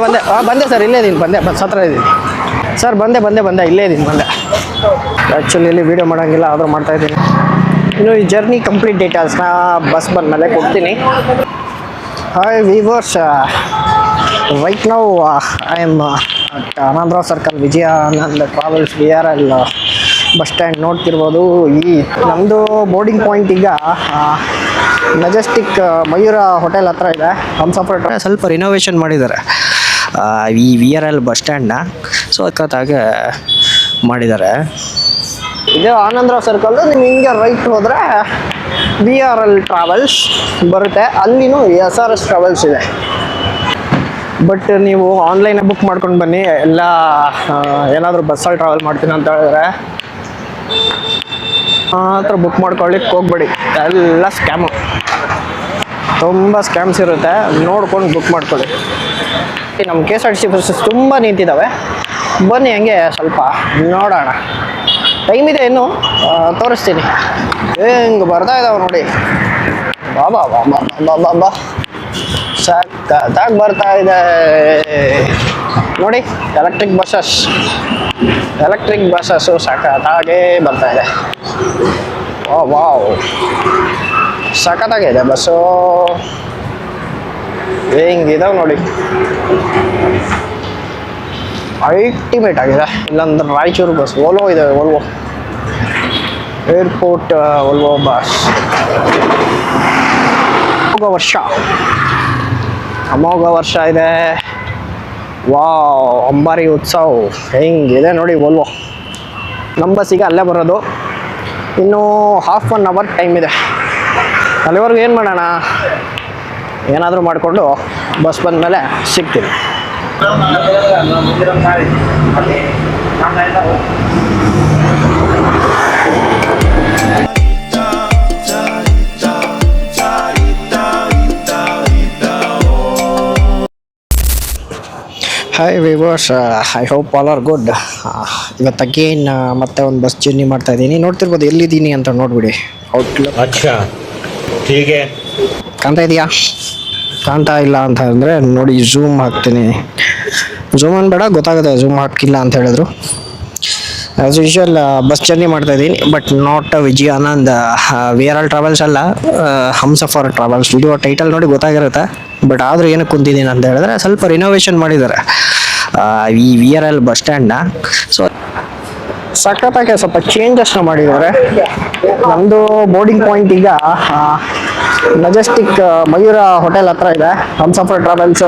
ಬಂದೆ ಬಂದೆ ಸರ್, ಇಲ್ಲೇ ಇದ್ದೀನಿ, ಬಂದೆ ಬಸ್ ಹತ್ರ ಇದ್ದೀನಿ ಸರ್, ಬಂದೆ ಇಲ್ಲೇ ಇದ್ದೀನಿ, ಬಂದೆ. ಆ್ಯಕ್ಚುಲಿ ಇಲ್ಲಿ ವೀಡಿಯೋ ಮಾಡೋಂಗಿಲ್ಲ, ಆದರೂ ಮಾಡ್ತಾ ಇದ್ದೀನಿ. ಇನ್ನು ಈ ಜರ್ನಿ ಕಂಪ್ಲೀಟ್ ಡೀಟೇಲ್ಸ್ನ ಬಸ್ ಬಂದಮೇಲೆ ಕೊಡ್ತೀನಿ. Hi viewers, right now I am at Anandrao circle, Vijayananda travels VRL bus stand ನೋಡ್ತಿರ್ಬೋದು. ಈ ನಮ್ಮದು ಬೋರ್ಡಿಂಗ್ ಪಾಯಿಂಟ್ ಈಗ ಮೆಜೆಸ್ಟಿಕ್ ಮಯೂರ ಹೋಟೆಲ್ ಹತ್ರ ಇದೆ. ಹಮ್ಸಫರ್ ಸ್ವಲ್ಪ ರಿನೋವೇಷನ್ ಮಾಡಿದ್ದಾರೆ ಈ VRL ಬಸ್ ಸ್ಟ್ಯಾಂಡ್ನ, ಸೊ ಅದಕ್ಕಾಗಿ ಮಾಡಿದ್ದಾರೆ. ಇದು ಆನಂದರಾವ್ ಸರ್ಕಲ್. ನೀವು ಹಿಂಗೆ ರೈಟ್ ಹೋದರೆ VRL ಟ್ರಾವೆಲ್ಸ್ ಬರುತ್ತೆ, ಅಲ್ಲಿನೂ SRS ಟ್ರಾವೆಲ್ಸ್ ಇದೆ. ಬಟ್ ನೀವು ಆನ್ಲೈನಾಗ ಬುಕ್ ಮಾಡ್ಕೊಂಡು ಬನ್ನಿ. ಎಲ್ಲ ಏನಾದರೂ ಬಸ್ಸಲ್ಲಿ ಟ್ರಾವೆಲ್ ಮಾಡ್ತೀನಿ ಅಂತ ಹೇಳಿದ್ರೆ ಮಾತ್ರ ಬುಕ್ ಮಾಡ್ಕೊಳ್ಳಿಕ್ಕೆ ಹೋಗ್ಬೇಡಿ, ಎಲ್ಲ ಸ್ಕ್ಯಾಮು, ತುಂಬ ಸ್ಕ್ಯಾಮ್ಸ್ ಇರುತ್ತೆ, ನೋಡ್ಕೊಂಡು ಬುಕ್ ಮಾಡ್ಕೊಳ್ಳಿ. ನಮ್ಮ KSRTC ಬಸ್ಸಸ್ ತುಂಬ ನಿಂತಿದ್ದಾವೆ, ಬನ್ನಿ ಹಂಗೆ ಸ್ವಲ್ಪ ನೋಡೋಣ. ಟೈಮ್ ಇದೆ ಇನ್ನು, ತೋರಿಸ್ತೀನಿ. ಹೆಂಗೆ ಬರ್ತಾ ಇದ್ದಾವೆ ನೋಡಿ, ಬಾಬಾ ಬಾಬಾ ಬಾಬಾ ಬಾ, ಸಖತ್ತಾಗಿ ಬರ್ತಾ ಇದೆ ನೋಡಿ. ಎಲೆಕ್ಟ್ರಿಕ್ ಬಸ್ಸಸ್ಸು ಸಖತ್ತಾಗೇ ಬರ್ತಾ ಇದೆ. ವಾವ್, ಸಖತ್ತಾಗಿದೆ ಬಸ್ಸು, ಹೆಂಗಿದಾವೆ ನೋಡಿ, ಅಲ್ಟಿಮೇಟ್ ಆಗಿದೆ. ಇಲ್ಲಾಂದ್ರೆ ರಾಯಚೂರು ಬಸ್ ಓಲ್ವೋ ಇದೆ, ಓಲ್ವೋ ಏರ್ಪೋರ್ಟ್ ಓಲ್ವೋ ಬಸ್. ಅಮೋಘ ವರ್ಷ ಇದೆ. ವಾವ್, ಅಂಬಾರಿ ಉತ್ಸವ ಹೆಂಗಿದೆ ನೋಡಿ ಓಲ್ವೋ. ನಮ್ಮ ಬಸ್ಸಿಗೆ ಅಲ್ಲೇ ಬರೋದು, ಇನ್ನೂ ½ ಅವರ್ ಟೈಮ್ ಇದೆ. ಅಲ್ಲಿವರೆಗೂ ಏನು ಮಾಡೋಣ, ಏನಾದರೂ ಮಾಡಿಕೊಂಡು ಬಸ್ ಬಂದಮೇಲೆ ಸಿಗ್ತೀನಿ. Hi viewers, I hope all are good. ಇವತ್ತು ಅಗೇನ್ ಮತ್ತೆ ಒಂದು ಬಸ್ ಜರ್ನಿ ಮಾಡ್ತಾ ಇದ್ದೀನಿ. ನೋಡ್ತಿರ್ಬೋದು ಎಲ್ಲಿದ್ದೀನಿ ಅಂತ ನೋಡ್ಬಿಡಿ. ಔಟ್ಲುಕ್ ಕಾಣ್ತಾ ಇದೆಯಾ? ಕಾಣ್ತಾ ಇಲ್ಲ ಅಂತ ಅಂದರೆ ನೋಡಿ, ಝೂಮ್ ಹಾಕ್ತೀನಿ. ಝೂಮ್ ಅನ್ಬೇಡ, ಗೊತ್ತಾಗುತ್ತೆ ಝೂಮ್ ಹಾಕಿಲ್ಲ ಅಂತ ಹೇಳಿದ್ರು. ಆ್ಯಸ್ ಯೂಶುವಲ್ ಬಸ್ ಜರ್ನಿ ಮಾಡ್ತಾ ಇದ್ದೀನಿ, but not Vijayanand VRL travels ಅಲ್ಲ, ಹಮ್ಸಫರ್ ಟ್ರಾವೆಲ್ಸ್. ವಿಡಿಯೋ ಟೈಟಲ್ ನೋಡಿ ಗೊತ್ತಾಗಿರುತ್ತೆ. ಬಟ್ ಆದರೂ ಏನಕ್ಕೆ ಕುಂತಿದ್ದೀನಿ ಅಂತ ಹೇಳಿದ್ರೆ, ಸ್ವಲ್ಪ ರಿನೋವೇಷನ್ ಮಾಡಿದ್ದಾರೆ ಈ VRL ಬಸ್ ಸ್ಟ್ಯಾಂಡ್ನ. ಸೊ ಸಖತ್ತಾಗಿ ಸ್ವಲ್ಪ ಚೇಂಜಸ್ನ ಮಾಡಿದ್ದಾರೆ. ನಮ್ಮದು ಬೋರ್ಡಿಂಗ್ ಪಾಯಿಂಟ್ ಈಗ ಮೆಜೆಸ್ಟಿಕ್ ಮಯೂರ ಹೋಟೆಲ್ ಹತ್ರ ಇದೆ. Humsafar travels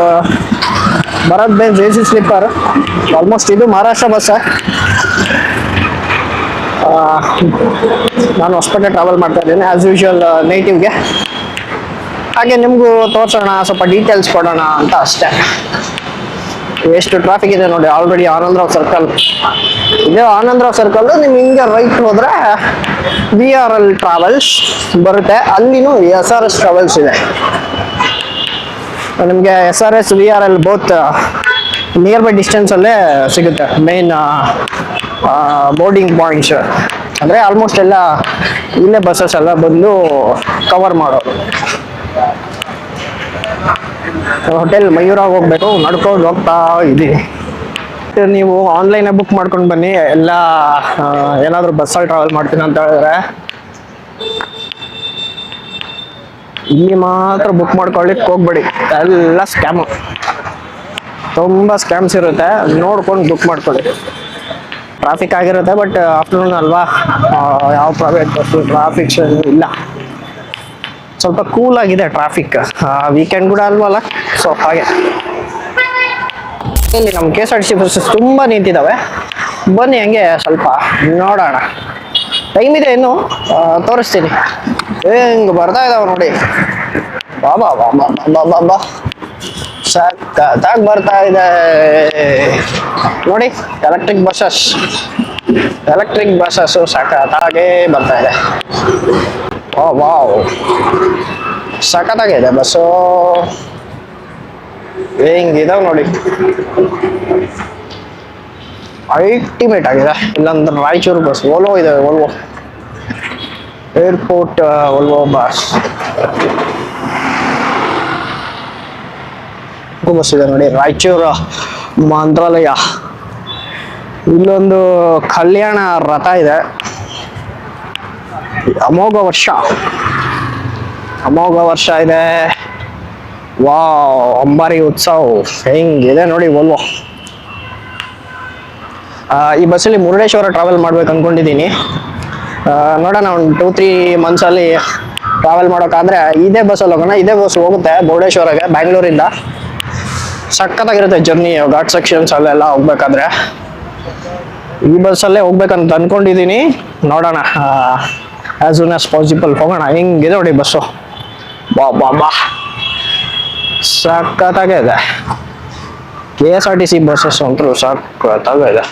Bharat Benz AC sleeper. Almost ಇದು ಮಹಾರಾಷ್ಟ್ರ ಬಸ್. ನಾನು ಹೊಸಪೇಟೆ ಟ್ರಾವೆಲ್ ಮಾಡ್ತಾ ಇದ್ದೀನಿ ಆ್ಯಸ್ ಯೂಶುವಲ್ ನೇಟಿವ್ಗೆ. ಹಾಗೆ ನಿಮಗೂ ತೋರಿಸೋಣ, ಸ್ವಲ್ಪ ಡೀಟೇಲ್ಸ್ ಕೊಡೋಣ ಅಂತ ಅಷ್ಟೇ. ಎಷ್ಟು ಟ್ರಾಫಿಕ್ ಇದೆ ನೋಡಿ. ಆಲ್ರೆಡಿ ಆನಂದರಾವ್ ಸರ್ಕಲ್ ಇದೆ. ಆನಂದರಾವ್ ಸರ್ಕಲ್ ನಿಮ್ಗೆ ಹಿಂಗೆ ರೈಟ್ ಹೋದರೆ VRL ಟ್ರಾವೆಲ್ಸ್ ಬರುತ್ತೆ, ಅಲ್ಲಿನೂ SRS ಟ್ರಾವೆಲ್ಸ್ ಇದೆ. ನಿಮಗೆ SRS VRL both near by ಡಿಸ್ಟೆನ್ಸಲ್ಲೇ ಸಿಗುತ್ತೆ. ಮೇನ್ ಬೋರ್ಡಿಂಗ್ ಪಾಯಿಂಟ್ಸ್ ಅಂದರೆ ಆಲ್ಮೋಸ್ಟ್ ಎಲ್ಲ ಇಲ್ಲೇ ಬಸ್ಸಸ್ ಎಲ್ಲ ಬಂದು ಕವರ್ ಮಾಡೋದು. ಹೋಟೆಲ್ ಮಯೂರಾಗ ಹೋಗ್ಬೇಕು, ನಡ್ಕೊಂಡು ಹೋಗ್ತಾ ಇದ್ದೀವಿ. ನೀವು ಆನ್ಲೈನಾಗ ಬುಕ್ ಮಾಡ್ಕೊಂಡು ಬನ್ನಿ. ಎಲ್ಲ ಏನಾದರೂ ಬಸ್ಸಲ್ಲಿ ಟ್ರಾವೆಲ್ ಮಾಡ್ತೀನಿ ಅಂತ ಹೇಳಿದ್ರೆ ಇಲ್ಲಿ ಮಾತ್ರ ಬುಕ್ ಮಾಡ್ಕೊಳ್ಳಿಕ್ಕೆ ಹೋಗ್ಬೇಡಿ, ಎಲ್ಲ ಸ್ಕ್ಯಾಮು, ತುಂಬ ಸ್ಕ್ಯಾಮ್ಸ್ ಇರುತ್ತೆ, ನೋಡ್ಕೊಂಡು ಬುಕ್ ಮಾಡ್ಕೊಳ್ಳಿ. ಟ್ರಾಫಿಕ್ ಆಗಿರುತ್ತೆ, ಬಟ್ ಆಫ್ಟರ್ನೂನ್ ಅಲ್ವಾ, ಯಾವ ಪ್ರೈವೇಟ್ ಬಸ್ಸು ಟ್ರಾಫಿಕ್ ಇಲ್ಲ, ಸ್ವಲ್ಪ ಕೂಲ್ ಆಗಿದೆ ಟ್ರಾಫಿಕ್. ವೀಕೆಂಡ್ ಕೂಡ ಅಲ್ವಲ್ಲ, ಸೊ ಹಾಗೆ. ಇಲ್ಲಿ ನಮ್ಮ KSRTC ಬಸ್ಸಸ್ ತುಂಬ ನಿಂತಿದ್ದಾವೆ, ಬನ್ನಿ ಹಂಗೆ ಸ್ವಲ್ಪ ನೋಡೋಣ. ಟೈಮ್ ಇದೆ ಇನ್ನು, ತೋರಿಸ್ತೀನಿ. ಹೆಂಗೆ ಬರ್ತಾ ಇದ್ದಾವೆ ನೋಡಿ, ಬಾಬಾ ಬಾಬಾ ಬಾಬಾ ಬಾ, ಸಖತ್ತಾಗಿ ಬರ್ತಾ ಇದೆ ನೋಡಿ. ಎಲೆಕ್ಟ್ರಿಕ್ ಬಸ್ಸಸ್ಸು ಸಖತ್ತಾಗೇ ಬರ್ತಾ ಇದೆ. ವಾವ್, ಸಖತ್ತಾಗಿದೆ ಬಸ್ಸು, ಹೆಂಗಿದಾವೆ ನೋಡಿ, ಅಲ್ಟಿಮೇಟ್ ಆಗಿದೆ. ಇಲ್ಲಾಂದ್ರೆ ರಾಯಚೂರು ಬಸ್ ಓಲ್ವೋ ಇದೆ, Volvo airport Volvo bus. Bus ಇದೆ ನೋಡಿ, ರಾಯಚೂರು ಮಂತ್ರಾಲಯ. ಇಲ್ಲೊಂದು ಕಲ್ಯಾಣ ರಥ ಇದೆ. ಅಮೋಘ ವರ್ಷ ಇದೆ. ವಾವ್, ಅಂಬಾರಿ ಉತ್ಸವ ಹೆಂಗಿದೆ ನೋಡಿ ವೋಲ್ವೋ. ಈ ಬಸ್ಸಲ್ಲಿ ಮುರುಡೇಶ್ವರ ಟ್ರಾವೆಲ್ ಮಾಡ್ಬೇಕು ಅನ್ಕೊಂಡಿದ್ದೀನಿ. ನೋಡೋಣ, ಒಂದು 2-3 ಮಂತ್ಸಲ್ಲಿ ಟ್ರಾವೆಲ್ ಮಾಡೋಕ್ಕಾದ್ರೆ ಇದೇ ಬಸ್ಸಲ್ಲಿ ಹೋಗೋಣ. ಇದೇ ಬಸ್ ಹೋಗುತ್ತೆ ಮುರುಡೇಶ್ವರಗೆ ಬ್ಯಾಂಗ್ಳೂರಿಂದ. ಸಖತ್ತಾಗಿರುತ್ತೆ ಜರ್ನಿ, ಘಾಟ್ ಸೆಕ್ಷನ್ಸ್ ಅಲ್ಲೆಲ್ಲ ಹೋಗ್ಬೇಕಾದ್ರೆ ಈ ಬಸ್ಸಲ್ಲೇ ಹೋಗ್ಬೇಕಂತ ಅನ್ಕೊಂಡಿದ್ದೀನಿ. ನೋಡೋಣ, ಆಸ್ ಸೂನ್ ಆಸ್ ಪಾಸಿಬಲ್ ಹೋಗೋಣ. ಹೆಂಗಿದೆ ನೋಡಿ ಬಸ್ಸು, ಬಾ ಸಖತ್ತಾಗಿದೆ. KSRTC ಬಸ್ಸಸ್ ಅಂತೂ ಸಖತ್ತಾಗಿದೆ.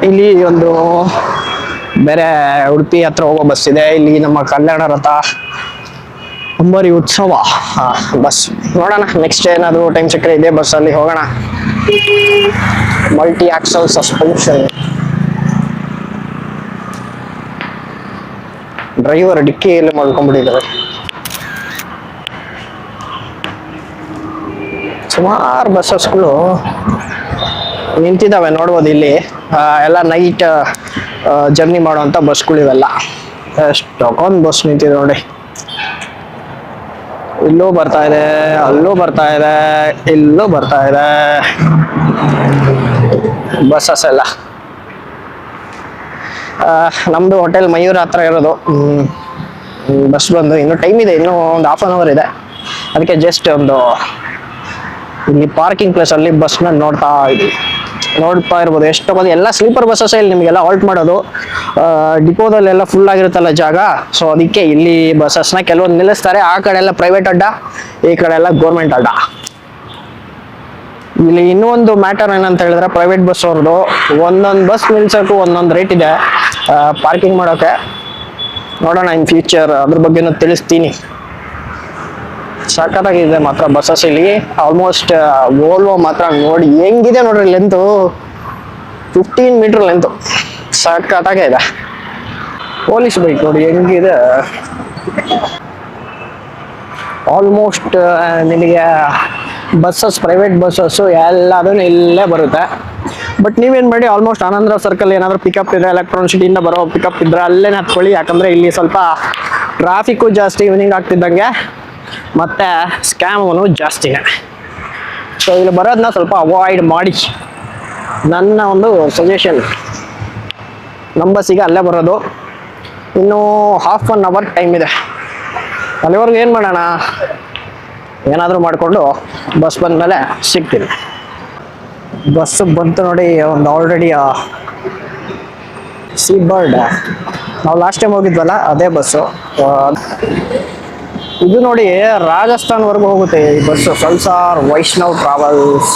ಇಲ್ಲಿ ಒಂದು ಬೇರೆ ಉಡುಪಿ ಹತ್ರ ಹೋಗೋ ಬಸ್ ಇದೆ. ಇಲ್ಲಿ ನಮ್ಮ ಕಲ್ಯಾಣ ರಥ, ಅಂಬಾರಿ ಉತ್ಸವ ಬಸ್. ನೋಡೋಣ, ನೆಕ್ಸ್ಟ್ ಏನಾದರೂ ಟೈಮ್ ಸಿಕ್ಕರೆ ಇದೇ ಬಸ್ಸಲ್ಲಿ ಹೋಗೋಣ. ಮಲ್ಟಿ ಆಕ್ಸಲ್ ಸಸ್ಪೆನ್ಷನ್, ಡ್ರೈವರ್ ಡಿಕ್ಕಿಯಲ್ಲಿ ಮಾಡ್ಕೊಂಡ್ಬಿಟ್ಟಿದ್ದಾರೆ. ಸುಮಾರು ಬಸ್ಸಸ್ಗಳು ನಿಂತಿದ್ದಾವೆ ನೋಡ್ಬೋದು ಇಲ್ಲಿ. ಎಲ್ಲ ನೈಟ್ ಜರ್ನಿ ಮಾಡುವಂಥ ಬಸ್ಗಳು ಇವೆಲ್ಲ. ಎಷ್ಟೊಂದು ಬಸ್ ನಿಂತಿದೆ ನೋಡಿ. ಇಲ್ಲೂ ಬರ್ತಾ ಇದೆ, ಅಲ್ಲೂ ಬರ್ತಾ ಇದೆ, ಇಲ್ಲೂ ಬರ್ತಾ ಇದೆ ಬಸ್ಸಸ್ ಎಲ್ಲ. ನಮ್ದು ಹೋಟೆಲ್ ಮಯೂರ ಹತ್ರ ಇರೋದು. ಬಸ್ ಬಂದು ಇನ್ನೂ ಟೈಮ್ ಇದೆ, ಇನ್ನೂ ಒಂದು 1/2 hour ಇದೆ. ಅದಕ್ಕೆ ಜಸ್ಟ್ ಒಂದು ಇಲ್ಲಿ ಪಾರ್ಕಿಂಗ್ ಪ್ಲೇಸ್ ಅಲ್ಲಿ ಬಸ್ನ ನೋಡ್ತಾ ಇರ್ಬೋದು. ಎಷ್ಟೋ ಮಂದಿ ಎಲ್ಲ ಸ್ಲೀಪರ್ ಬಸ್ಸಸ್ ಇಲ್ಲಿ ನಿಮಗೆಲ್ಲ ಹಾಲ್ಟ್ ಮಾಡೋದು. ಡಿಪೋದಲ್ಲೆಲ್ಲ ಫುಲ್ ಆಗಿರುತ್ತಲ್ಲ ಜಾಗ, ಸೊ ಅದಕ್ಕೆ ಇಲ್ಲಿ ಬಸ್ಸಸ್ನ ಕೆಲವೊಂದು ನಿಲ್ಲಿಸ್ತಾರೆ. ಆ ಕಡೆ ಎಲ್ಲ ಪ್ರೈವೇಟ್ ಅಡ್ಡ, ಈ ಕಡೆ ಎಲ್ಲ ಗೌರ್ಮೆಂಟ್ ಅಡ್ಡ. ಇಲ್ಲಿ ಇನ್ನೂ ಒಂದು ಮ್ಯಾಟರ್ ಏನಂತ ಹೇಳಿದ್ರೆ, ಪ್ರೈವೇಟ್ ಬಸ್ ಅವ್ರದ್ದು ಒಂದೊಂದು ಬಸ್ ನಿಲ್ಸೋಕ್ಕೂ ಒಂದೊಂದು ರೇಟ್ ಇದೆ ಪಾರ್ಕಿಂಗ್ ಮಾಡೋಕೆ. ನೋಡೋಣ ಇನ್ ಫ್ಯೂಚರ್ ಅದ್ರ ಬಗ್ಗೆನೂ ತಿಳಿಸ್ತೀನಿ. ಸಖತ್ತಾಗಿದೆ ಮಾತ್ರ ಬಸ್ಸಸ್ ಇಲ್ಲಿ. ಆಲ್ಮೋಸ್ಟ್ ವೋಲ್ವೋ ಮಾತ್ರ ನೋಡಿ ಹೆಂಗಿದೆ ನೋಡ್ರಿ, ಲೆಂತು 15 ಮೀಟರ್ ಲೆಂತು, ಸಖತ್ತಾಗಿದೆ. ಪೊಲೀಸ್ ಬೈಕ್ ನೋಡಿ ಹೆಂಗಿದೆ. ಆಲ್ಮೋಸ್ಟ್ ನಿಮಗೆ ಬಸ್ಸಸ್, ಪ್ರೈವೇಟ್ ಬಸ್ಸಸ್ಸು ಎಲ್ಲದೂ ಇಲ್ಲೇ ಬರುತ್ತೆ. ಬಟ್ ನೀವೇನು ಮಾಡಿ, ಆಲ್ಮೋಸ್ಟ್ ಆನಂದ್ರ ಸರ್ಕಲ್ ಏನಾದರೂ ಪಿಕಪ್ ಇದ್ರೆ, ಎಲೆಕ್ಟ್ರಾನಿಕ್ ಸಿಟಿಯಿಂದ ಬರೋ ಪಿಕಪ್ ಇದ್ರೆ ಅಲ್ಲೇ ಹತ್ಕೊಳ್ಳಿ. ಯಾಕಂದರೆ ಇಲ್ಲಿ ಸ್ವಲ್ಪ ಟ್ರಾಫಿಕ್ಕು ಜಾಸ್ತಿ ಈವ್ನಿಂಗ್ ಆಗ್ತಿದ್ದಂಗೆ, ಮತ್ತು ಸ್ಕ್ಯಾಮನು ಜಾಸ್ತಿನೇ. ಸೊ ಇಲ್ಲಿ ಬರೋದನ್ನ ಸ್ವಲ್ಪ ಅವಾಯ್ಡ್ ಮಾಡಿ, ನನ್ನ ಒಂದು ಸಜೆಷನ್. ನಮ್ಮ ಬಸ್ಸಿಗೆ ಅಲ್ಲೇ ಬರೋದು. ಇನ್ನೂ 1/2 hour ಟೈಮ್ ಇದೆ. ಅಲ್ಲಿವರೆಗೂ ಏನು ಮಾಡೋಣ, ಏನಾದರೂ ಮಾಡಿಕೊಂಡು ಬಸ್ ಬಂದಮೇಲೆ ಸಿಗ್ತೀನಿ. ಬಸ್ಸು ಬಂತು ನೋಡಿ, ಒಂದು ಆಲ್ರೆಡಿ ಸೀ ಬರ್ಡ್. ನಾವು ಲಾಸ್ಟ್ ಟೈಮ್ ಹೋಗಿದ್ವಲ್ಲ ಅದೇ ಬಸ್ಸು. ಇದು ನೋಡಿ ರಾಜಸ್ಥಾನ್ವರೆಗೂ ಹೋಗುತ್ತೆ ಈ bus. Salasar Vaishnav travels,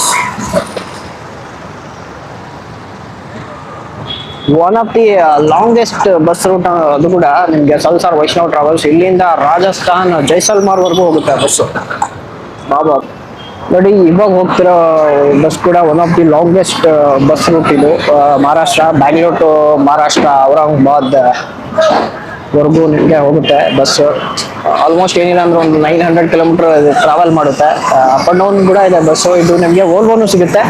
one of the longest bus route ಅದು ಕೂಡ ನಿಮಗೆ. ಸಲ್ಸಾರ್ ವೈಷ್ಣವ್ ಟ್ರಾವೆಲ್ಸ್ ಇಲ್ಲಿಂದ ರಾಜಸ್ಥಾನ್ ಜೈಸಲ್ಮಾರ್ವರೆಗೂ ಹೋಗುತ್ತೆ ಬಸ್ಸು. ಬಾಬಾ ನೋಡಿ, ಇವಾಗ ಹೋಗ್ತಿರೋ ಬಸ್ ಕೂಡ one of the longest bus root ಇದು. ಮಹಾರಾಷ್ಟ್ರ, ಬ್ಯಾಂಗ್ಳೂರ್ ಟು ಮಹಾರಾಷ್ಟ್ರ ಔರಂಗಾಬಾದ್ ವರೆಗೂ ನಿಮಗೆ ಹೋಗುತ್ತೆ ಬಸ್ಸು. ಆಲ್ಮೋಸ್ಟ್ ಏನಿಲ್ಲ ಅಂದ್ರೆ ಒಂದು 900 ಕಿಲೋಮೀಟರ್ ಟ್ರಾವೆಲ್ ಮಾಡುತ್ತೆ. ಅಪ್ ಅಂಡ್ ಡೌನ್ ಕೂಡ ಇದೆ ಬಸ್ಸು. ಇದು ನಿಮಗೆ ವೋಲ್ವೋನು ಸಿಗುತ್ತೆ,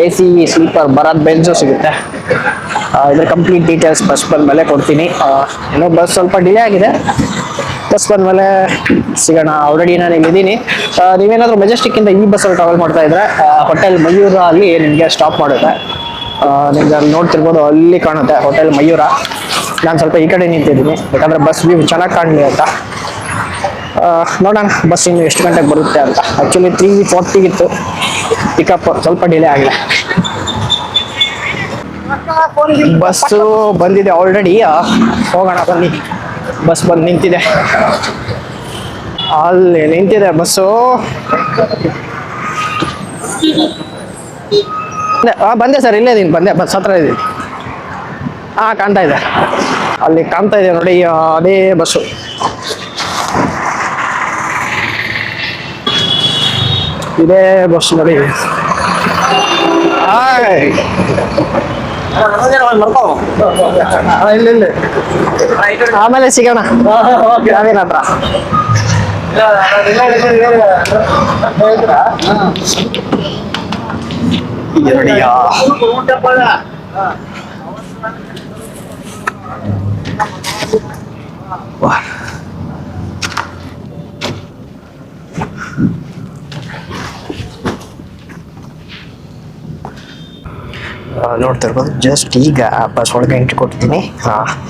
AC ಸ್ಲೀಪರ್ ಭರತ್ ಬೆಂಜು ಸಿಗುತ್ತೆ. ಇದ್ರ ಕಂಪ್ಲೀಟ್ ಡೀಟೇಲ್ಸ್ ಬಸ್ ಬಂದಮೇಲೆ ಕೊಡ್ತೀನಿ. ಏನೋ ಬಸ್ ಸ್ವಲ್ಪ ಡಿಲೇ ಆಗಿದೆ, ಬಸ್ ಬಂದಮೇಲೆ ಸಿಗೋಣ. ಆಲ್ರೆಡಿ ನಾನು ಇಲ್ಲಿದ್ದೀನಿ. ನೀವೇನಾದರೂ ಮೆಜೆಸ್ಟಿಕ್ಕಿಂದ ಈ ಬಸ್ಸಲ್ಲಿ ಟ್ರಾವೆಲ್ ಮಾಡ್ತಾ ಇದ್ರೆ, ಹೋಟೆಲ್ ಮಯೂರ ಅಲ್ಲಿ ನಿಮಗೆ ಸ್ಟಾಪ್ ಮಾಡುತ್ತೆ. ನಿಮ್ಗೆ ಅಲ್ಲಿ ನೋಡ್ತಿರ್ಬೋದು, ಅಲ್ಲಿ ಕಾಣುತ್ತೆ ಹೋಟೆಲ್ ಮಯೂರ. ನಾನು ಸ್ವಲ್ಪ ಈ ಕಡೆ ನಿಂತಿದ್ದೀನಿ, ಯಾಕಂದರೆ ಬಸ್ ವ್ಯೂ ಚೆನ್ನಾಗಿ ಕಾಣಲಿ ಅಂತ. ನೋಡೋಣ ಬಸ್ ಇನ್ನು ಎಷ್ಟು ಗಂಟೆಗೆ ಬರುತ್ತೆ ಅಂತ. ಆ್ಯಕ್ಚುಲಿ 3:40 ಇತ್ತು ಪಿಕಪ್, ಸ್ವಲ್ಪ ಡಿಲೇ ಆಗಿದೆ. ಬಸ್ಸು ಬಂದಿದೆ ಆಲ್ರೆಡಿ, ಹೋಗೋಣ ಬನ್ನಿ. ಬಸ್ ಬಂದು ನಿಂತಿದೆ, ಅಲ್ಲಿ ನಿಂತಿದೆ ಬಸ್ಸು. ಬಂದೆ ಸರ್, ಇಲ್ಲೇ ಇದೀನಿ, ಬಂದೆ, ಬಸ್ ಹತ್ರ ಇದ್ದೀನಿ. ಕಾಣ್ತಾ ಇದೆ, ಅಲ್ಲಿ ಕಾಣ್ತಾ ಇದೆ ನೋಡಿ, ಅದೇ ಬಸ್ಸು. ಇದೇ ಬಸ್ ನೋಡಿ. ಇಲ್ಲ ಆಮೇಲೆ ಸಿಗೋಣ ಯಾವೇನ ಹತ್ರ ಎರಡಿಯಾ ನೋಡ್ತಾ ಇರ್ಬೋದು ಜಸ್ಟ್ ಈಗ ಬಸ್ ಒಳಗೆ ಎಂಟ್ರಿ ಕೊಟ್ಟಿದ್ದೀನಿ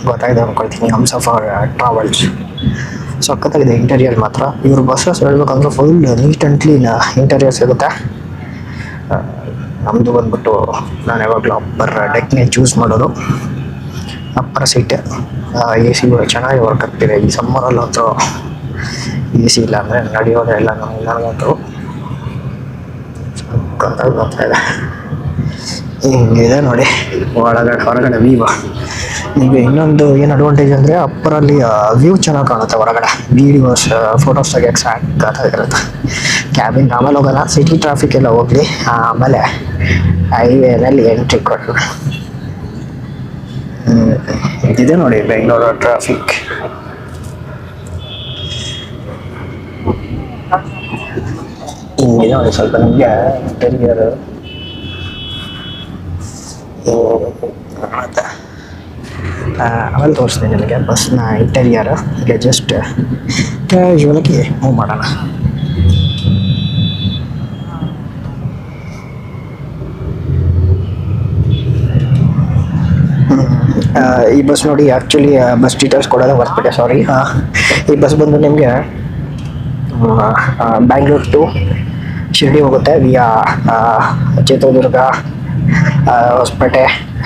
ಗೊತ್ತಾಗಿದೆ ಅನ್ಕೊಳ್ತೀನಿ ಹಮ್ಸಫರ್ ಟ್ರಾವೆಲ್ಸ್ ಸಖತ್ತಾಗಿದೆ ಇಂಟೀರಿಯರ್ ಮಾತ್ರ ಇವರು ಬಸ್ಸಸ್ ಹೇಳ್ಬೇಕಂದ್ರೆ full neat and clean interior ಸಿಗುತ್ತೆ ನಮ್ಮದು ಬಂದ್ಬಿಟ್ಟು ನಾನು ಯಾವಾಗಲೂ ಅಪ್ಪರ್ ಡೆಕ್ನೇ ಚೂಸ್ ಮಾಡೋದು ಅಪ್ಪರ್ ಸೀಟ್ ಎ ಸಿ ಚೆನ್ನಾಗಿ ವರ್ಕ್ ಆಗ್ತಿದೆ ಈ ಸಮ್ಮರಲ್ಲಿ ಅಂತೂ ಎ ಸಿ ಇಲ್ಲ ಅಂದರೆ ನಡೆಯೋದೇ ಇಲ್ಲ ನನಗಂತೂ ಸಖತ್ತಾಗಿ ಬರ್ತಾ ಇದೆ ಹಿಂಗಿದೆ ನೋಡಿ ಹೊರಗಡೆ ವ್ಯೂ ಈಗ ಇನ್ನೊಂದು ಏನು ಅಡ್ವಾಂಟೇಜ್ ಅಂದರೆ ಅಪ್ಪರಲ್ಲಿ ವ್ಯೂ ಚೆನ್ನಾಗಿ ಕಾಣುತ್ತೆ ಹೊರಗಡೆ ವೀಡಿಯೋಸ್ ಫೋಟೋಸ್ ತೆಗಿಯೋಕ್ಕೆ ಸಾಕಾಗಿರುತ್ತೆ ಕ್ಯಾಬಿನ್ ಆಮೇಲೆ ಹೋಗೋಣ ಸಿಟಿ ಟ್ರಾಫಿಕ್ ಎಲ್ಲ ಹೋಗಲಿ ಆಮೇಲೆ ಹೈವೇನಲ್ಲಿ ಎಂಟ್ರಿ ಕೊಟ್ಟು ಇದಿದೆ ನೋಡಿ ಬೆಂಗಳೂರು ಟ್ರಾಫಿಕ್ ಹಿಂಗಿದೆ ನೋಡಿ ಸ್ವಲ್ಪ ನಿಮಗೆ ಇಂಟೀರಿಯರ್ ಮತ್ತೆ ಆಮೇಲೆ ತೋರಿಸ್ತೀನಿ ನಿಮಗೆ ಬಸ್ನ ಇಂಟೀರಿಯರ್ ಈಗ ಜಸ್ಟ್ ಕ್ಯಾಶುವಲಾಗಿ ಮೂವ್ ಮಾಡೋಣ ಈ ಬಸ್ ನೋಡಿ ಆ್ಯಕ್ಚುಲಿ ಬಸ್ ಡೀಟೇಲ್ಸ್ ಕೊಡೋದು ಮರ್ತ್ಬಿಟ್ಟೆ ಸಾರಿ ಈ ಬಸ್ ಬಂದು ನಿಮಗೆ ಬ್ಯಾಂಗ್ಳೂರ್ ಟು ಶಿರ್ಡಿ ಹೋಗುತ್ತೆ ವಿಯಾ ಚಿತ್ರದುರ್ಗ ಹೊಸಪೇಟೆ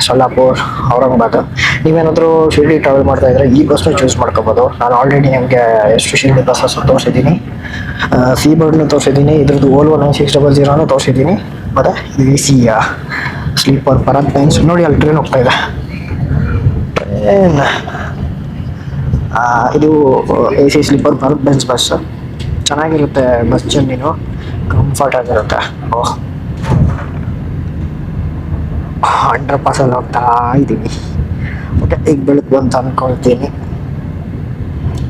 ಸೊಲ್ಲಾಪುರ್ ಔರಂಗಾಬಾದ್ ನೀವೇನಾದರೂ ಶಿರ್ಡಿ ಟ್ರಾವೆಲ್ ಮಾಡ್ತಾ ಇದ್ರೆ ಈ ಬಸ್ನ ಚೂಸ್ ಮಾಡ್ಕೋಬೋದು ನಾನು ಆಲ್ರೆಡಿ ನಿಮಗೆ ಎಷ್ಟು ಶಿರ್ಡಿ ಬಸ್ಸಸ್ ತೋರಿಸಿದ್ದೀನಿ ಸಿ ಬರ್ಡ್ನು ತೋರಿಸಿದ್ದೀನಿ ಇದ್ರದ್ದು ಓಲ್ವೋ 9600 ತೋರಿಸಿದ್ದೀನಿ ಮತ್ತು ಇದು ಎ ಸಿ ಸ್ಲೀಪರ್ ಪರತ್ ಲೈನ್ಸ್ ನೋಡಿ ಅಲ್ಲಿ ಟ್ರೈನ್ ಹೋಗ್ತಾ ಇದೆ ಟ್ರೈನ್ ಇದು A C sleeper Bharat Benz bus ಚೆನ್ನಾಗಿರುತ್ತೆ ಬಸ್ ಜರ್ನಿನು ಕಂಫರ್ಟ್ ಆಗಿರುತ್ತೆ 100% ಹೋಗ್ತಾ ಇದ್ದೀವಿ ಓಕೆ ಈಗ ಬೆಳಗ್ಗೆ ಅಂತ ಅಂದ್ಕೊಳ್ತೀನಿ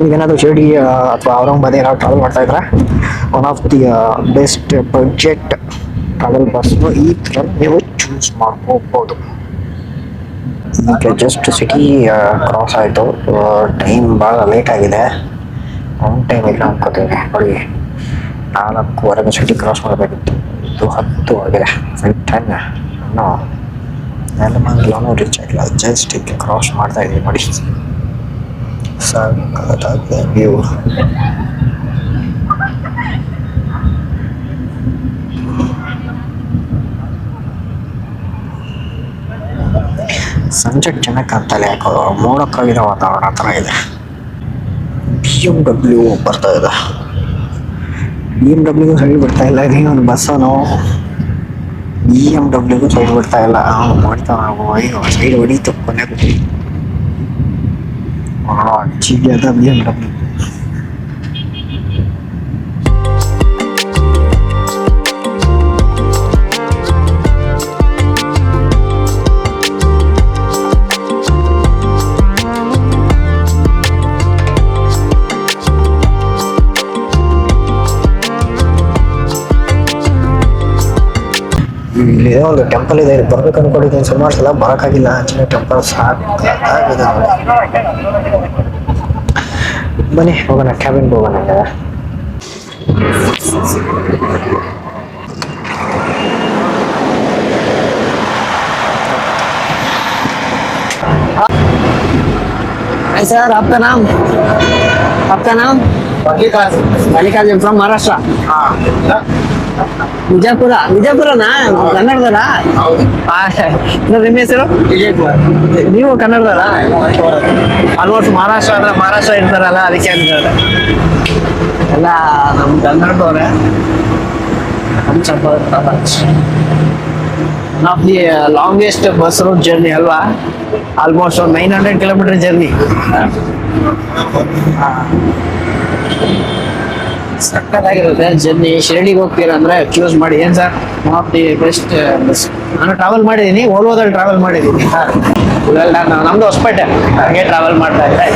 ಈಗೇನಾದರೂ ಶಿರ್ಡಿ ಅಥವಾ ಔರಂಗಾಬಾದ್ ಏನಾದ್ರು ಟ್ರಾವೆಲ್ ಮಾಡ್ತಾ ಇದ್ರೆ one of the best budget travel ಬಸ್ನು ಈ ಥರ ನೀವು ಚೂಸ್ ಮಾಡ್ಕೋಬೋದು ಈಗ ಜಸ್ಟ್ ಸಿಟಿ ಕ್ರಾಸ್ ಆಯಿತು ಟೈಮ್ ಭಾಳ ಲೇಟ್ ಆಗಿದೆ ಆನ್ ಟೈಮ್ ಇಲ್ಲ ಅನ್ಕೋತೀನಿ ನೋಡಿ 4:15 ಸಿಟಿ ಕ್ರಾಸ್ ಮಾಡಬೇಕಿತ್ತು ಇದು 10 ಆಗಿದೆ 10 ಇನ್ನೂ ನೆಲಮಂಗಲನೂ ರೀಚ್ ಆಗಿಲ್ಲ ಜಸ್ಟ್ ಈಗ ಕ್ರಾಸ್ ಮಾಡ್ತಾ ಇದ್ದೀವಿ ನೋಡಿ ಸಖತ್ತಾಗಿದೆ ವ್ಯೂ ಸನ್ಸೆಟ್ ಚೆನ್ನಾಗಿ ಕಾಣ್ತಲ್ಲ ಯಾಕೋ ಮೋಡಕ್ಕಾಗಿರೋ ವಾತಾವರಣ ಥರ ಇದೆ BMW ಬರ್ತಾ ಇದೆ BMW ಸೈಡ್ ಬಿಡ್ತಾ ಇಲ್ಲ ಇದೀಗ ಬಸ್ಸನು BMW ಸೈಡ್ ಬಿಡ್ತಾ ಇಲ್ಲ ಮಾಡ್ತಾ ಅಯ್ಯೋ ಸೈಡ್ ಹೊಡೀತು ಕೊನೆಗೂ ಅಚ್ಚಿಗೆ ಅದ BMW ಇಲ್ಲಿ ಒಂದು ಟೆಂಪಲ್ ಇದೆ ಇಲ್ಲಿ ಬರ್ಬೇಕು ಅನ್ಕೊಂಡಿದ್ದೀನಿ ಸುಮಾರು ಸಲ ಬರೋಕ್ಕಾಗಿಲ್ಲ ಆಂಜನೇಯ ಟೆಂಪಲ್ ಸಾಕಾಗಿದೆ ಬನ್ನಿ ಹೋಗೋಣ ಕ್ಯಾಬಿನ್ಗೆ ಹೋಗೋಣ सर आपका नाम मल्लिकार्जुन फ्रॉम महाराष्ट्र ವಿಜಯಪುರನಾ ಕನ್ನಡದಲ್ಲ ನಿಮ್ಮ ಹೆಸರು ನೀವು ಕನ್ನಡದಲ್ಲ ಆಲ್ಮೋಸ್ಟ್ ಮಹಾರಾಷ್ಟ್ರ ಅಂದ್ರೆ ಮಹಾರಾಷ್ಟ್ರ ಇರ್ತಾರಲ್ಲ ಅದಕ್ಕೆ ಅಂತಾರೆ ಎಲ್ಲ ನಮ್ಮ ಕನ್ನಡದವ್ರೆ one of the longest bus route journey ಅಲ್ವಾ ಆಲ್ಮೋಸ್ಟ್ ಒಂದು 900 ಕಿಲೋಮೀಟರ್ ಜರ್ನಿ ಸಕ್ಕತ್ತಾಗಿರುತ್ತೆ ಜರ್ನಿ. ಶಿರಡಿಗೆ ಹೋಗ್ತೀರಾ ಅಂದ್ರೆ ಚೂಸ್ ಮಾಡಿ. ಏನ್ sir one of the best bus. ನಾನು ಟ್ರಾವೆಲ್ ಮಾಡಿದ್ದೀನಿ, ಓಲ್ವೋದಲ್ಲಿ ಟ್ರಾವೆಲ್ ಮಾಡಿದ್ದೀನಿ. ನಾನು ನಮ್ದು ಹೊಸಪೇಟೆ, ಹಾಗೆ ಟ್ರಾವೆಲ್ ಮಾಡ್ತಾ ಇದ್ದೆ.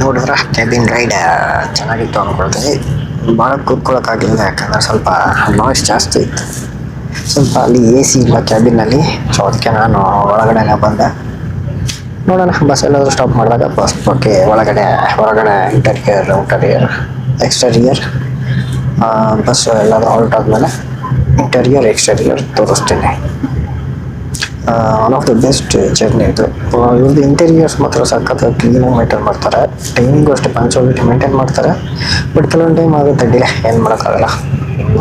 ನೋಡಿದ್ರ ಕ್ಯಾಬಿನ್ ರೈಡ್ ಚೆನ್ನಾಗಿತ್ತು ಅನ್ಕೊಳ್ತೀನಿ. ಭಾಳ ಕೂತ್ಕೊಳ್ಳೋಕ್ಕಾಗಲಿಲ್ಲ, ಯಾಕಂದರೆ ಸ್ವಲ್ಪ ನಾಯ್ಸ್ ಜಾಸ್ತಿ ಇತ್ತು. ಸ್ವಲ್ಪ ಅಲ್ಲಿ ಎ ಸಿ ಇಲ್ಲ ಕ್ಯಾಬಿನಲ್ಲಿ, ಸೊ ಅದಕ್ಕೆ ನಾನು ಒಳಗಡೆನೇ ಬಂದೆ. ನೋಡೋಣ ಬಸ್ ಎಲ್ಲಾದರೂ ಸ್ಟಾಪ್ ಮಾಡಿದಾಗ ಬಸ್ ಬಗ್ಗೆ ಹೊರಗಡೆ ಇಂಟೀರಿಯರ್ ಔಟರಿಯರ್ ಎಕ್ಸ್ಟೀರಿಯರ್ ಬಸ್ಸು ಎಲ್ಲಾದರೂ ಹಾಲ್ಟ್ ಆದಮೇಲೆ ಇಂಟೀರಿಯರ್ ಎಕ್ಸ್ಟೀರಿಯರ್ ತೋರಿಸ್ತೀನಿ. One of the best journey ಇದು. ಇವ್ರದ್ದು ಇಂಟೀರಿಯರ್ಸ್ ಮಾತ್ರ ಸಖತ್ ಕ್ಲೀನಾಗಿ ಮೇಂಟೈನ್ ಮಾಡ್ತಾರೆ, ಟೈಮಿಂಗು ಅಷ್ಟೇ ಪಂಕ್ಚುಯಾಲಿಟಿ ಮೇಂಟೈನ್ ಮಾಡ್ತಾರೆ. ಬಟ್ ಕೆಲವೊಂದು ಟೈಮ್ ಆಗುತ್ತೆ ಡಿಲೇ, ಏನು ಮಾಡೋಕ್ಕಾಗಲ್ಲ.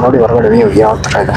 ನೋಡಿ ಹೊರಗಡೆ ವ್ಯೂ ಯಾವ ಥರ ಇದೆ.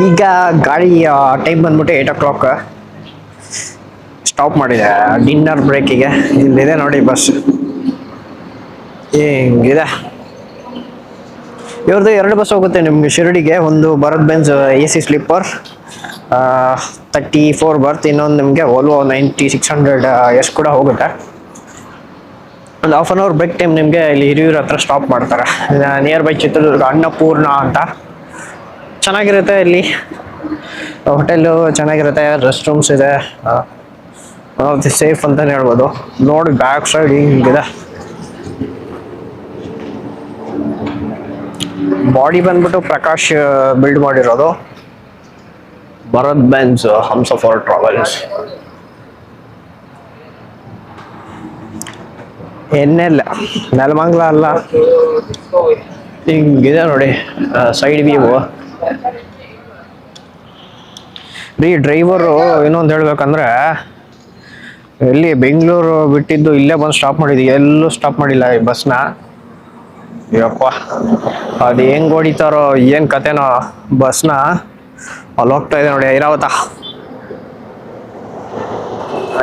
ಈಗ ಗಾಡಿ ಟೈಮ್ ಬಂದ್ಬಿಟ್ಟು 8 o'clock. ಸ್ಟಾಪ್ ಮಾಡಿದೆ ಡಿನ್ನರ್ ಬ್ರೇಕಿಗೆ. ಇಲ್ಲಿದೆ ನೋಡಿ ಬಸ್, ಹಿಂಗಿದೆ. ಇವ್ರದ್ದು 2 ಬಸ್ ಹೋಗುತ್ತೆ ನಿಮ್ಗೆ ಶಿರಡಿಗೆ. ಒಂದು Bharat Benz AC sleeper 34 berth, ಇನ್ನೊಂದು ನಿಮಗೆ ವೋಲ್ವೋ 9600 ಕೂಡ ಹೋಗುತ್ತೆ. ಒಂದು half an hour break time ನಿಮಗೆ ಇಲ್ಲಿ ಹಿರಿಯೂರ ಹತ್ರ ಸ್ಟಾಪ್ ಮಾಡ್ತಾರೆ. ನಿಯರ್ ಬೈ ಚಿತ್ರದುರ್ಗ ಅನ್ನಪೂರ್ಣ ಅಂತ. ಚೆನ್ನಾಗಿರುತ್ತೆ ಇಲ್ಲಿ, ಹೋಟೆಲ್ಲು ಚೆನ್ನಾಗಿರುತ್ತೆ, ರೆಸ್ಟ್ ರೂಮ್ಸ್ ಇದೆ, ಸೇಫ್ ಅಂತಲೇ ಹೇಳ್ಬೋದು. ನೋಡಿ ಬ್ಯಾಕ್ ಸೈಡ್ ಹಿಂಗಿದೆ. ಬಾಡಿ ಬಂದ್ಬಿಟ್ಟು ಪ್ರಕಾಶ್ ಬಿಲ್ಡ್ ಮಾಡಿರೋದು. Bharat Benz Humsafar travels. ಎನ್ನೆಲ್ಲ ನೆಲಮಂಗ್ಲ ಅಲ್ಲ, ಹಿಂಗಿದೆ ನೋಡಿ ಸೈಡ್ ವ್ಯೂ. ರೀ ಡ್ರೈವರು ಇನ್ನೊಂದು ಹೇಳ್ಬೇಕಂದ್ರೆ, ಎಲ್ಲಿ ಬೆಂಗಳೂರು ಬಿಟ್ಟಿದ್ದು ಇಲ್ಲೇ ಬಂದು ಸ್ಟಾಪ್ ಮಾಡಿದ್ವಿ, ಎಲ್ಲೂ ಸ್ಟಾಪ್ ಮಾಡಿಲ್ಲ ಈ ಬಸ್ನ. ಯಪ್ಪ ಅದು ಹೆಂಗ್ ಹೊಡಿತಾರೋ ಏನ್ ಕತೆನೋ ಬಸ್ನ. ಅಲ್ಲಿ ಹೋಗ್ತಾ ಇದೆ ನೋಡಿ ಐರಾವತ.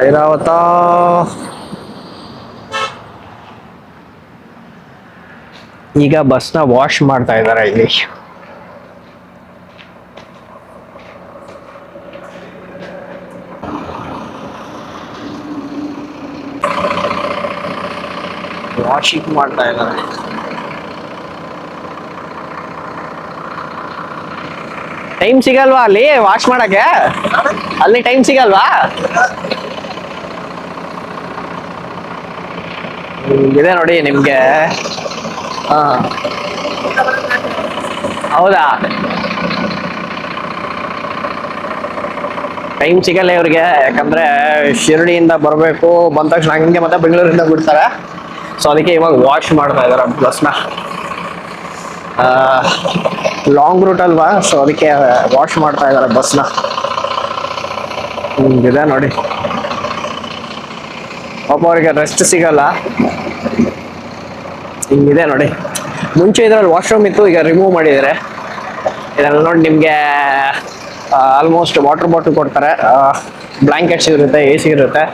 ಐರಾವತ ಈಗ ಬಸ್ನ ವಾಶ್ ಮಾಡ್ತಾ ಇದಾರೆ ಇಲ್ಲಿ. ವಾಷಿಂಗ್ ಮಾಡ್ತಾ ಇದ್ದಾರೆ. ಟೈಮ್ ಸಿಗಲ್ವಾ ಅಲ್ಲಿ ವಾಶ್ ಮಾಡಕ್ಕೆ? ಅಲ್ಲಿ ಟೈಮ್ ಸಿಗಲ್ವಾ? ಇದೆ ನೋಡಿ ನಿಮ್ಗೆ. ಹಾ ಹೌದಾ, ಟೈಮ್ ಸಿಗಲ್ಲ ಇವ್ರಿಗೆ, ಯಾಕಂದ್ರೆ ಶಿರಡಿಯಿಂದ ಬರಬೇಕು, ಬಂದ ತಕ್ಷಣ ಹಂಗೆ ಮತ್ತೆ ಬೆಂಗಳೂರಿಂದ ಬಿಡ್ತಾರೆ. ಸೊ ಅದಕ್ಕೆ ಇವಾಗ ವಾಶ್ ಮಾಡ್ತಾ ಇದಾರೆ ಬಸ್ನ. ಲಾಂಗ್ ರೂಟ್ ಅಲ್ವಾ, ಸೊ ಅದಕ್ಕೆ ವಾಶ್ ಮಾಡ್ತಾ ಇದಾರೆ ಬಸ್ನ. ಇದೆ ನೋಡಿ, ಪಾಪ ಅವರಿಗೆ ರೆಸ್ಟ್ ಸಿಗಲ್ಲ. ಹಿಂಗಿದೆ ನೋಡಿ. ಮುಂಚೆ ಇದ್ರಲ್ಲಿ ವಾಶ್ರೂಮ್ ಇತ್ತು, ಈಗ ರಿಮೂವ್ ಮಾಡಿದ್ದಾರೆ. ಇದರಲ್ಲಿ ನೋಡಿ ನಿಮಗೆ ಆಲ್ಮೋಸ್ಟ್ ವಾಟರ್ ಬಾಟಲ್ ಕೊಡ್ತಾರೆ, ಬ್ಲಾಂಕೆಟ್ಸ್ ಇರುತ್ತೆ, ಎ ಸಿ ಇರುತ್ತೆ.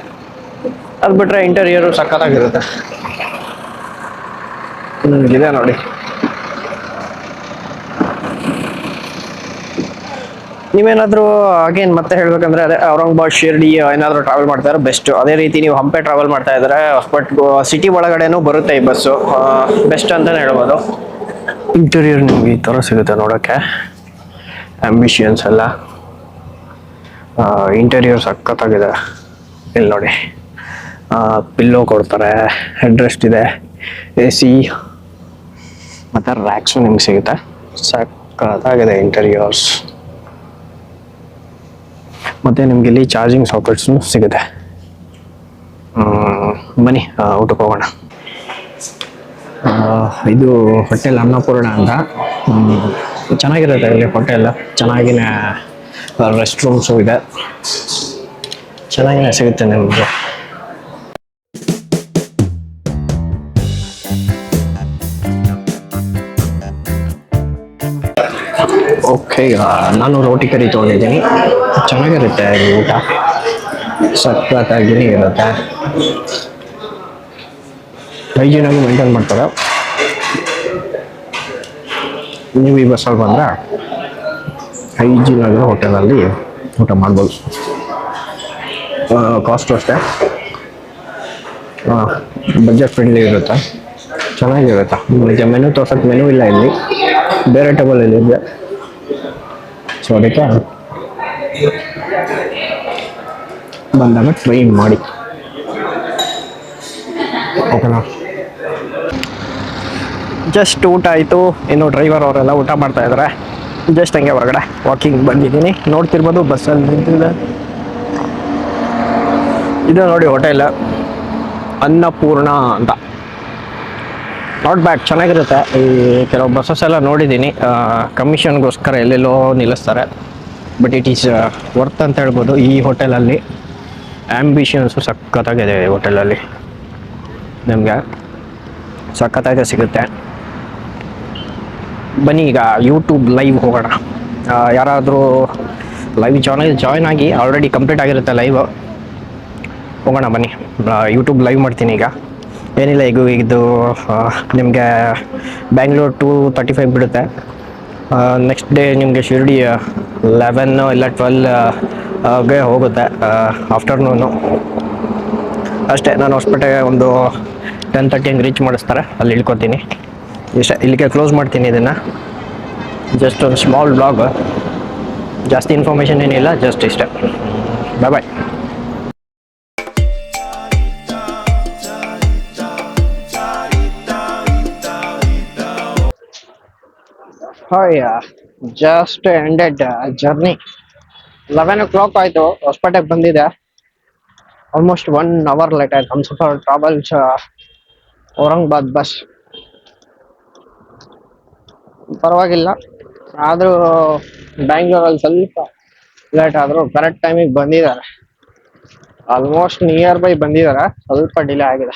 ಅದು ಬಿಟ್ರೆ ಇಂಟೀರಿಯರು ಸಖತ್ತಾಗಿರುತ್ತೆ. ಇದೆ ನೋಡಿ. ನೀವೇನಾದರೂ ಅಗೇನ್ ಮತ್ತೆ ಹೇಳ್ಬೇಕಂದ್ರೆ ಅದೇ ಔರಂಗಾಬಾದ್ ಶಿರ್ಡಿ ಏನಾದರೂ ಟ್ರಾವೆಲ್ ಮಾಡ್ತಾ ಇದ್ರೆ ಬೆಸ್ಟ್. ಅದೇ ರೀತಿ ನೀವು ಹಂಪೆ ಟ್ರಾವೆಲ್ ಮಾಡ್ತಾ ಇದ್ರೆ ಬಟ್ ಸಿಟಿ ಒಳಗಡೆನೂ ಬರುತ್ತೆ ಈ ಬಸ್ಸು, ಬೆಸ್ಟ್ ಅಂತಲೇ ಹೇಳ್ಬೋದು. ಇಂಟೀರಿಯರ್ ನಿಮ್ಗೆ ಈ ಥರ ಸಿಗುತ್ತೆ ನೋಡೋಕ್ಕೆ, ಆಂಬಿಷಿಯನ್ಸ್ ಎಲ್ಲ. ಇಂಟೀರಿಯರ್ ಸಖತ್ತಾಗಿದೆ. ಇಲ್ಲಿ ನೋಡಿ, ಪಿಲ್ಲೋ ಕೊಡ್ತಾರೆ, ಹೆಡ್ ರೆಸ್ಟ್ ಇದೆ, ಎ ಸಿ ಮತ್ತು ರ್ಯಾಕ್ಸು ನಿಮ್ಗೆ ಸಿಗುತ್ತೆ. ಸಖತ್ತಾಗಿದೆ ಇಂಟೀರಿಯರ್ಸ್. ಮತ್ತು ನಿಮ್ಗೆ ಇಲ್ಲಿ ಚಾರ್ಜಿಂಗ್ ಸಾಕೆಟ್ಸು ಸಿಗುತ್ತೆ. ಬನ್ನಿ ಊಟಕ್ಕೆ ಹೋಗೋಣ. ಇದು ಹೋಟೆಲ್ ಅನ್ನಪೂರ್ಣ ಅಂತ. ಚೆನ್ನಾಗಿರುತ್ತೆ ಇಲ್ಲಿ ಹೋಟೆಲ್, ಚೆನ್ನಾಗಿನೇ ರೆಸ್ಟ್ ರೂಮ್ಸು ಇದೆ, ಚೆನ್ನಾಗಿನೇ ಸಿಗುತ್ತೆ ನಿಮಗೆ. ಓಕೆ, ನಾನು ರೋಟಿ ಕರಿ ತೊಗೊಂಡಿದ್ದೀನಿ. ಚೆನ್ನಾಗಿರುತ್ತೆ ಊಟ, ಸಖತ್ತಾಗಿಯೇ ಇರುತ್ತೆ, ಹೈಜೀನಾಗಿ ಮೇಂಟೈನ್ ಮಾಡ್ತಾರೆ. ನೀವು ಈ ಬಸ್ಸಲ್ಲಿ ಬಂದರೆ ಹೈಜೀನಾಗಿರೋ ಹೋಟೆಲಲ್ಲಿ ಊಟ ಮಾಡ್ಬೋದು. ಕಾಸ್ಟು ಅಷ್ಟೇ, ಬಜೆಟ್ ಫ್ರೆಂಡ್ಲಿ ಇರುತ್ತೆ, ಚೆನ್ನಾಗಿರುತ್ತೆ. ನಿಮಗೆ ಮೆನು ತೋರ್ಸೋಕ್ಕೆ ಮೆನು ಇಲ್ಲ ಇಲ್ಲಿ, ಬೇರೆ ಟೇಬಲಲ್ಲಿ ಇದೆ. ಸೊ ಅದಕ್ಕೆ ಬಂದಾಗ ಟ್ರೈ ಮಾಡಿ, ಓಕೆನಾ. ಜಸ್ಟ್ ಊಟ ಆಯಿತು, ಇನ್ನು ಡ್ರೈವರ್ ಅವರೆಲ್ಲ ಊಟ ಮಾಡ್ತಾ ಇದ್ದಾರೆ. ಜಸ್ಟ್ ಹಂಗೆ ಹೊರಗಡೆ ವಾಕಿಂಗ್ ಬಂದಿದ್ದೀನಿ. ನೋಡ್ತಿರ್ಬೋದು ಬಸ್ಸಲ್ಲಿ ನಿಂತಿದೆ. ಇದು ನೋಡಿ ಹೋಟೆಲ್ ಅನ್ನಪೂರ್ಣ ಅಂತ. ನಾಟ್ ಬ್ಯಾಡ್, ಚೆನ್ನಾಗಿರುತ್ತೆ. ಈ ಕೆಲವು ಬಸ್ಸಸ್ ಎಲ್ಲ ನೋಡಿದ್ದೀನಿ, ಕಮಿಷನ್ಗೋಸ್ಕರ ಎಲ್ಲೆಲ್ಲೋ ನಿಲ್ಲಿಸ್ತಾರೆ, ಬಟ್ ಇಟ್ ಈಸ್ ವರ್ತ್ ಅಂತ ಹೇಳ್ಬೋದು. ಈ ಹೋಟೆಲಲ್ಲಿ ಆ್ಯಂಬಿಷನ್ಸು ಸಖತ್ತಾಗಿದೆ. ಈ ಹೋಟೆಲಲ್ಲಿ ನಿಮಗೆ ಸಖತ್ತಾಗಿ ಸಿಗುತ್ತೆ. ಬನ್ನಿ ಈಗ ಯೂಟ್ಯೂಬ್ ಲೈವ್ ಹೋಗೋಣ. ಯಾರಾದರೂ ಲೈವ್ ಜಾಯ್ನ್ ಆಗಿ, ಆಲ್ರೆಡಿ ಕಂಪ್ಲೀಟ್ ಆಗಿರುತ್ತೆ ಲೈವ್. ಹೋಗೋಣ ಬನ್ನಿ, ಯೂಟ್ಯೂಬ್ ಲೈವ್ ಮಾಡ್ತೀನಿ ಈಗ. ಏನಿಲ್ಲ, ಈಗ ಇದು ನಿಮಗೆ ಬ್ಯಾಂಗ್ಳೂರ್ 2:35 ಬಿಡುತ್ತೆ. ನೆಕ್ಸ್ಟ್ ಡೇ ನಿಮಗೆ ಶಿರ್ಡಿ 11 ಇಲ್ಲ 12ಗೆ ಹೋಗುತ್ತೆ ಆಫ್ಟರ್ನೂನು ಅಷ್ಟೇ. ನಾನು ಹೊಸಪೇಟೆಗೆ ಒಂದು 10:30 ಹಂಗೆ ರೀಚ್ ಮಾಡಿಸ್ತಾರೆ, ಅಲ್ಲಿ ಇಳ್ಕೊತೀನಿ. ಇಷ್ಟೇ, ಇಲ್ಲಿಗೆ ಕ್ಲೋಸ್ ಮಾಡ್ತೀನಿ ಇದನ್ನು. ಜಸ್ಟ್ ಒಂದು ಸ್ಮಾಲ್ ಬ್ಲಾಗ್, ಜಾಸ್ತಿ ಇನ್ಫಾರ್ಮೇಷನ್ ಏನಿಲ್ಲ, ಜಸ್ಟ್ ಇಷ್ಟೇ. Bye bye. Hi, just ended journey. 11 o'clock ಆಯಿತು, ಹೊಸಪೇಟೆಗೆ ಬಂದಿದೆ. ಆಲ್ಮೋಸ್ಟ್ 1 hour ಲೇಟ್ ಆಯಿತು. ನಮ್ಮ ಸ್ವಲ್ಪ ಟ್ರಾವೆಲ್ಸ್ ಔರಂಗಾಬಾದ್ ಬಸ್ ಪರವಾಗಿಲ್ಲ. ಆದರೂ ಬ್ಯಾಂಗ್ಳೂರಲ್ಲಿ ಸ್ವಲ್ಪ ಲೇಟ್ ಆದರೂ ಕರೆಕ್ಟ್ ಟೈಮಿಗೆ ಬಂದಿದ್ದಾರೆ. ಆಲ್ಮೋಸ್ಟ್ ನಿಯರ್ ಬೈ ಬಂದಿದ್ದಾರೆ, ಸ್ವಲ್ಪ ಡಿಲೇ ಆಗಿದೆ.